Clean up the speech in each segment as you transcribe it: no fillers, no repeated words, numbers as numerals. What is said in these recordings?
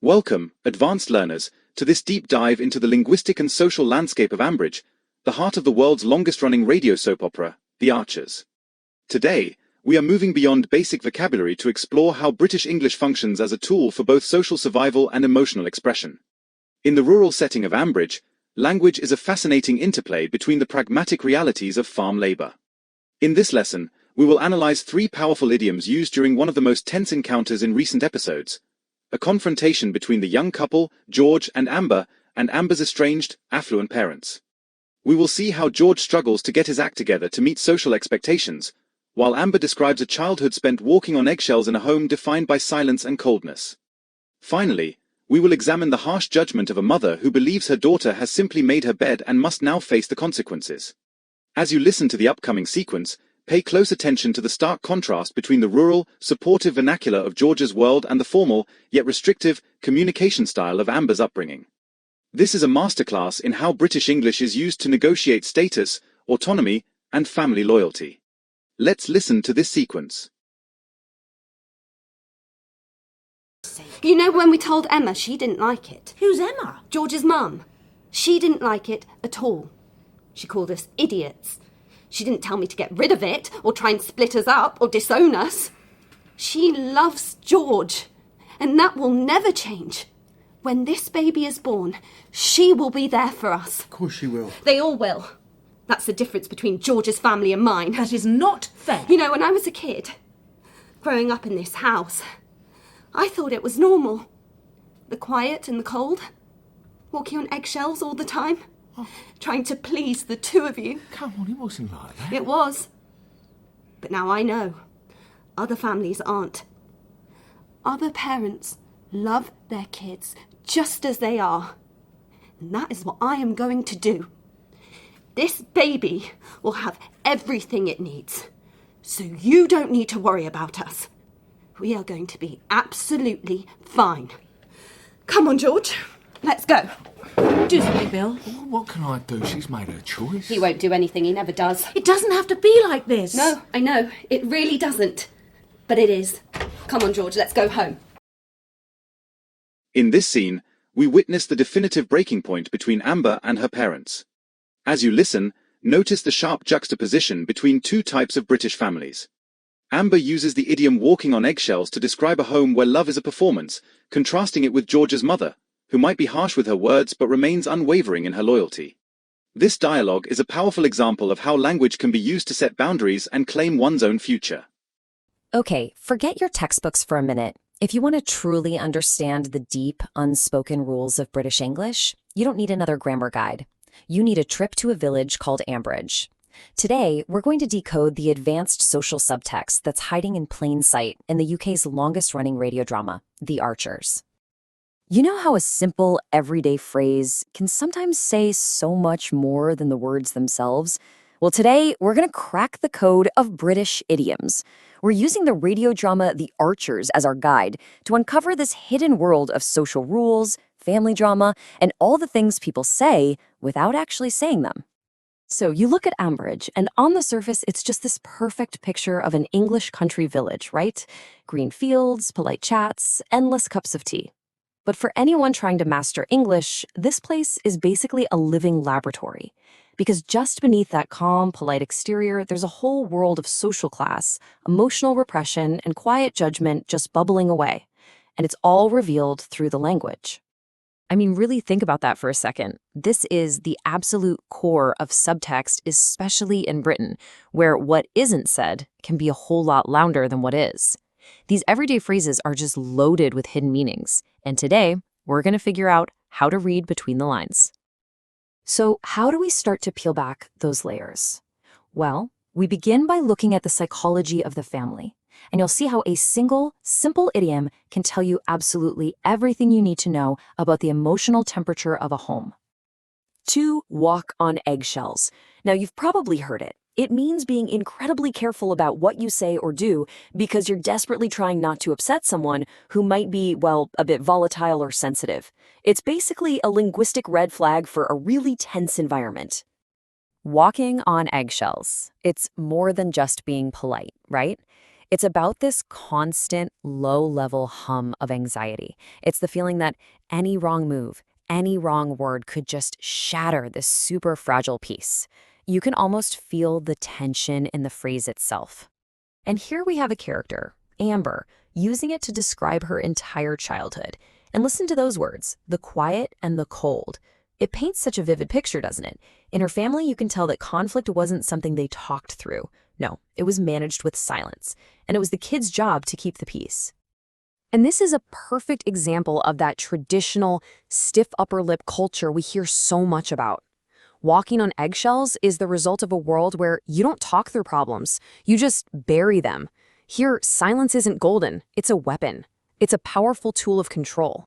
Welcome, advanced learners, to this deep dive into the linguistic and social landscape of Ambridge, the heart of the world's longest-running radio soap opera, The Archers. Today, we are moving beyond basic vocabulary to explore how British English functions as a tool for both social survival and emotional expression. In the rural setting of Ambridge, language is a fascinating interplay between the pragmatic realities of farm labour. In this lesson, we will analyse three powerful idioms used during one of the most tense encounters in recent episodes: a confrontation between the young couple, George and Amber's estranged, affluent parents. We will see how George struggles to get his act together to meet social expectations, while Amber describes a childhood spent walking on eggshells in a home defined by silence and coldness. Finally, we will examine the harsh judgment of a mother who believes her daughter has simply made her bed and must now face the consequences. As you listen to the upcoming sequence, pay close attention to the stark contrast between the rural, supportive vernacular of George's world and the formal, yet restrictive, communication style of Amber's upbringing. This is a masterclass in how British English is used to negotiate status, autonomy, and family loyalty. Let's listen to this sequence. You know, when we told Emma, she didn't like it. Who's Emma? George's mum. She didn't like it at all. She called us idiots. She didn't tell me to get rid of it, or try and split us up, or disown us. She loves George, and that will never change. When this baby is born, she will be there for us. Of course she will. They all will. That's the difference between George's family and mine. That is not fair. You know, when I was a kid, growing up in this house, I thought it was normal. The quiet and the cold. Walking on eggshells all the time. Trying to please the two of you. Come on, it wasn't like that. It was. But now I know. Other families aren't. Other parents love their kids just as they are. And that is what I am going to do. This baby will have everything it needs. So you don't need to worry about us. We are going to be absolutely fine. Come on, George. Let's go. Do something, Bill. Well, what can I do? She's made her choice. He won't do anything, he never does. It doesn't have to be like this. No, I know. It really doesn't. But it is. Come on, George, let's go home. In this scene, we witness the definitive breaking point between Amber and her parents. As you listen, notice the sharp juxtaposition between two types of British families. Amber uses the idiom walking on eggshells to describe a home where love is a performance, contrasting it with George's mother, who might be harsh with her words but remains unwavering in her loyalty. This dialogue is a powerful example of how language can be used to set boundaries and claim one's own future. Okay, forget your textbooks for a minute. If you want to truly understand the deep, unspoken rules of British English, you don't need another grammar guide. You need a trip to a village called Ambridge. Today, we're going to decode the advanced social subtext that's hiding in plain sight in the UK's longest-running radio drama, The Archers. You know how a simple, everyday phrase can sometimes say so much more than the words themselves? Well, today, we're going to crack the code of British idioms. We're using the radio drama The Archers as our guide to uncover this hidden world of social rules, family drama, and all the things people say without actually saying them. So you look at Ambridge, and on the surface, it's just this perfect picture of an English country village, right? Green fields, polite chats, endless cups of tea. But for anyone trying to master English, this place is basically a living laboratory. Because just beneath that calm, polite exterior, there's a whole world of social class, emotional repression, and quiet judgment just bubbling away. And it's all revealed through the language. I mean, really think about that for a second. This is the absolute core of subtext, especially in Britain, where what isn't said can be a whole lot louder than what is. These everyday phrases are just loaded with hidden meanings, and today, we're going to figure out how to read between the lines. So, how do we start to peel back those layers? Well, we begin by looking at the psychology of the family, and you'll see how a single, simple idiom can tell you absolutely everything you need to know about the emotional temperature of a home. To walk on eggshells. Now, you've probably heard it. It means being incredibly careful about what you say or do because you're desperately trying not to upset someone who might be, well, a bit volatile or sensitive. It's basically a linguistic red flag for a really tense environment. Walking on eggshells. It's more than just being polite, right? It's about this constant, low-level hum of anxiety. It's the feeling that any wrong move, any wrong word could just shatter this super fragile piece. You can almost feel the tension in the phrase itself. And here we have a character, Amber, using it to describe her entire childhood. And listen to those words, the quiet and the cold. It paints such a vivid picture, doesn't it? In her family, you can tell that conflict wasn't something they talked through. No, it was managed with silence. And it was the kids' job to keep the peace. And this is a perfect example of that traditional, stiff upper lip culture we hear so much about. Walking on eggshells is the result of a world where you don't talk through problems, you just bury them. Here, silence isn't golden, it's a weapon. It's a powerful tool of control.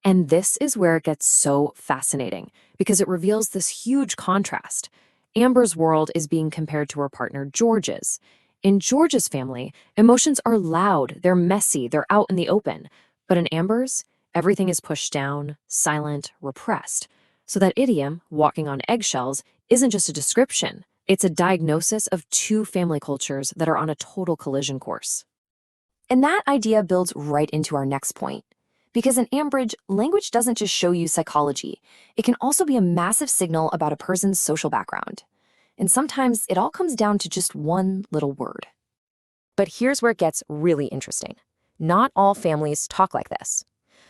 And this is where it gets so fascinating, because it reveals this huge contrast. Amber's world is being compared to her partner George's. In George's family, emotions are loud, they're messy, they're out in the open. But in Amber's, everything is pushed down, silent, repressed. So that idiom, walking on eggshells, isn't just a description. It's a diagnosis of two family cultures that are on a total collision course. And that idea builds right into our next point. Because in Ambridge, language doesn't just show you psychology. It can also be a massive signal about a person's social background. And sometimes it all comes down to just one little word. But here's where it gets really interesting. Not all families talk like this.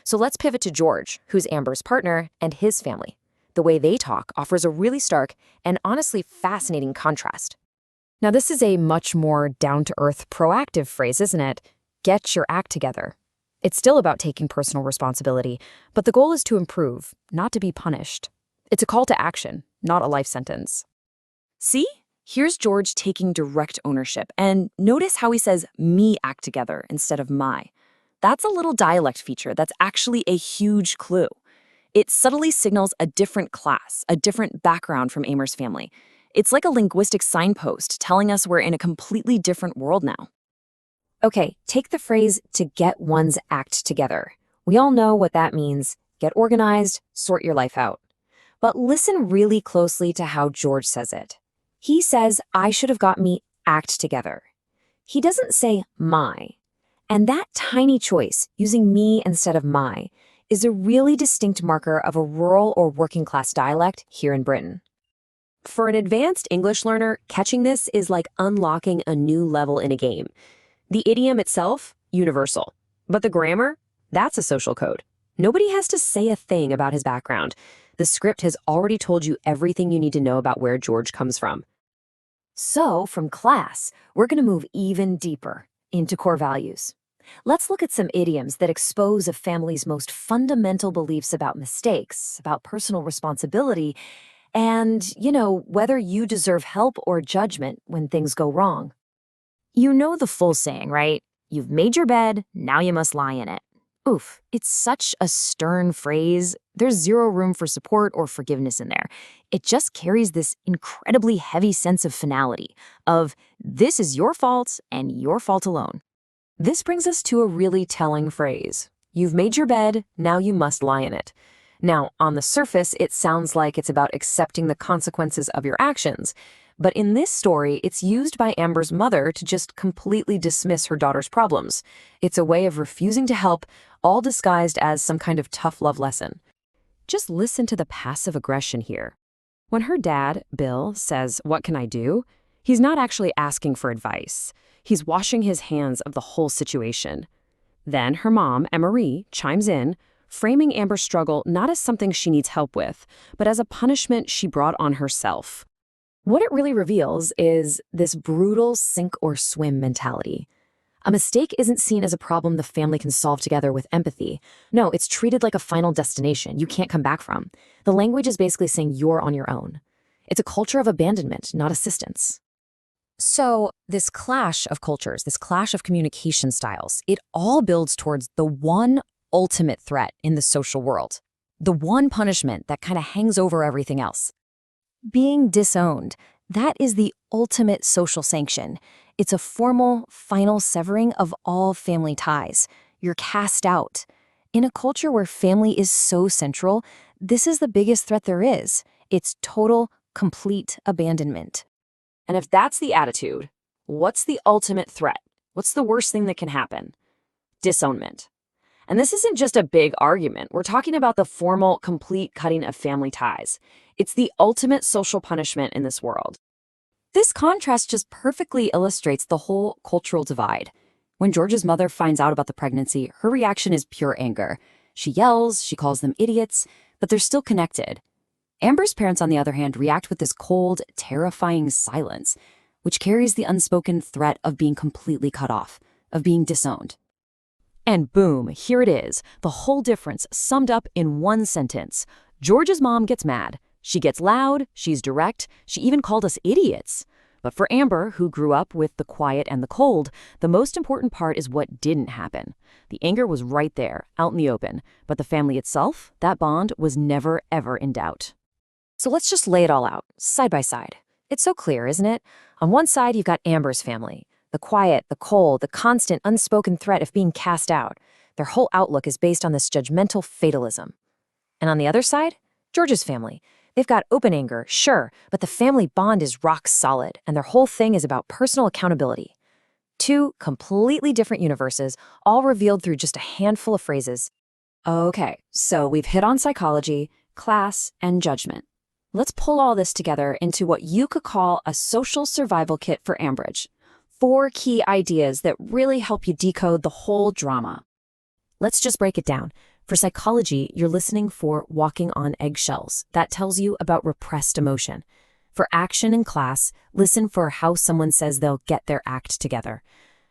So let's pivot to George, who's Amber's partner, and his family. The way they talk offers a really stark and honestly fascinating contrast. Now, this is a much more down-to-earth, proactive phrase, isn't it? Get your act together. It's still about taking personal responsibility, but the goal is to improve, not to be punished. It's a call to action, not a life sentence. See? Here's George taking direct ownership, and notice how he says me act together instead of my. That's a little dialect feature that's actually a huge clue. It subtly signals a different class, a different background from Amber's family. It's like a linguistic signpost telling us we're in a completely different world now. Okay, take the phrase to get one's act together. We all know what that means. Get organized, sort your life out. But listen really closely to how George says it. He says, I should have got me act together. He doesn't say my. And that tiny choice, using me instead of my, is a really distinct marker of a rural or working class dialect here in Britain. For an advanced English learner, catching this is like unlocking a new level in a game. The idiom itself, universal. But the grammar, that's a social code. Nobody has to say a thing about his background. The script has already told you everything you need to know about where George comes from. So, from class, we're going to move even deeper into core values. Let's look at some idioms that expose a family's most fundamental beliefs about mistakes, about personal responsibility, and, whether you deserve help or judgment when things go wrong. You know the full saying, right? You've made your bed, now you must lie in it. Oof, it's such a stern phrase. There's zero room for support or forgiveness in there. It just carries this incredibly heavy sense of finality, of this is your fault and your fault alone. This brings us to a really telling phrase. You've made your bed, now you must lie in it. Now, on the surface, it sounds like it's about accepting the consequences of your actions. But in this story, it's used by Amber's mother to just completely dismiss her daughter's problems. It's a way of refusing to help, all disguised as some kind of tough love lesson. Just listen to the passive aggression here. When her dad, Bill, says, "What can I do?" he's not actually asking for advice. He's washing his hands of the whole situation. Then her mom, Emery, chimes in, framing Amber's struggle not as something she needs help with, but as a punishment she brought on herself. What it really reveals is this brutal sink or swim mentality. A mistake isn't seen as a problem the family can solve together with empathy. No, it's treated like a final destination you can't come back from. The language is basically saying you're on your own. It's a culture of abandonment, not assistance. So this clash of cultures, this clash of communication styles, it all builds towards the one ultimate threat in the social world. The one punishment that kind of hangs over everything else. Being disowned, that is the ultimate social sanction. It's a formal, final severing of all family ties. You're cast out. In a culture where family is so central, this is the biggest threat there is. It's total, complete abandonment. And if that's the attitude, what's the ultimate threat? What's the worst thing that can happen? Disownment. And this isn't just a big argument. We're talking about the formal, complete cutting of family ties. It's the ultimate social punishment in this world. This contrast just perfectly illustrates the whole cultural divide. When George's mother finds out about the pregnancy, her reaction is pure anger. She yells, she calls them idiots, but they're still connected. Amber's parents, on the other hand, react with this cold, terrifying silence, which carries the unspoken threat of being completely cut off, of being disowned. And boom, here it is, the whole difference summed up in one sentence. George's mom gets mad. She gets loud, she's direct, she even called us idiots. But for Amber, who grew up with the quiet and the cold, the most important part is what didn't happen. The anger was right there, out in the open, but the family itself, that bond, was never, ever in doubt. So let's just lay it all out, side by side. It's so clear, isn't it? On one side, you've got Amber's family. The quiet, the cold, the constant, unspoken threat of being cast out. Their whole outlook is based on this judgmental fatalism. And on the other side, George's family. They've got open anger, sure, but the family bond is rock solid, and their whole thing is about personal accountability. Two completely different universes, all revealed through just a handful of phrases. Okay, so we've hit on psychology, class, and judgment. Let's pull all this together into what you could call a social survival kit for Ambridge. 4 key ideas that really help you decode the whole drama. Let's just break it down. For psychology, you're listening for walking on eggshells. That tells you about repressed emotion. For action in class, listen for how someone says they'll get their act together.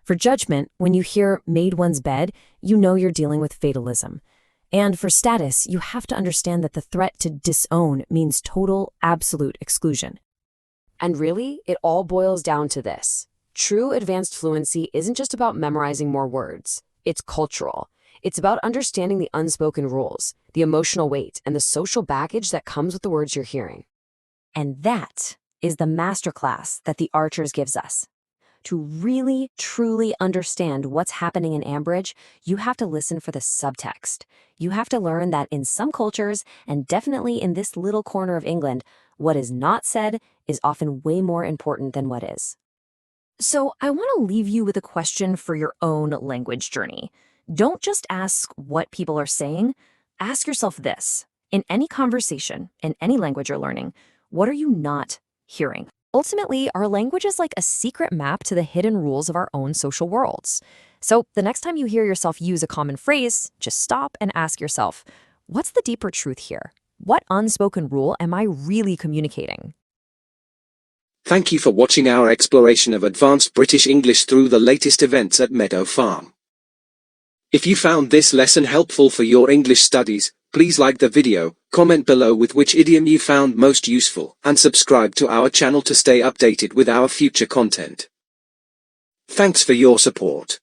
For judgment, when you hear made one's bed, you know you're dealing with fatalism. And for status, you have to understand that the threat to disown means total, absolute exclusion. And really, it all boils down to this. True advanced fluency isn't just about memorizing more words. It's cultural. It's about understanding the unspoken rules, the emotional weight, and the social baggage that comes with the words you're hearing. And that is the masterclass that the Archers gives us. To really, truly understand what's happening in Ambridge, you have to listen for the subtext. You have to learn that in some cultures, and definitely in this little corner of England, what is not said is often way more important than what is. So I want to leave you with a question for your own language journey. Don't just ask what people are saying. Ask yourself this. In any conversation, in any language you're learning, what are you not hearing? Ultimately, our language is like a secret map to the hidden rules of our own social worlds. So the next time you hear yourself use a common phrase, just stop and ask yourself, what's the deeper truth here? What unspoken rule am I really communicating? Thank you for watching our exploration of advanced British English through the latest events at Meadow Farm. If you found this lesson helpful for your English studies, please like the video, comment below with which idiom you found most useful, and subscribe to our channel to stay updated with our future content. Thanks for your support.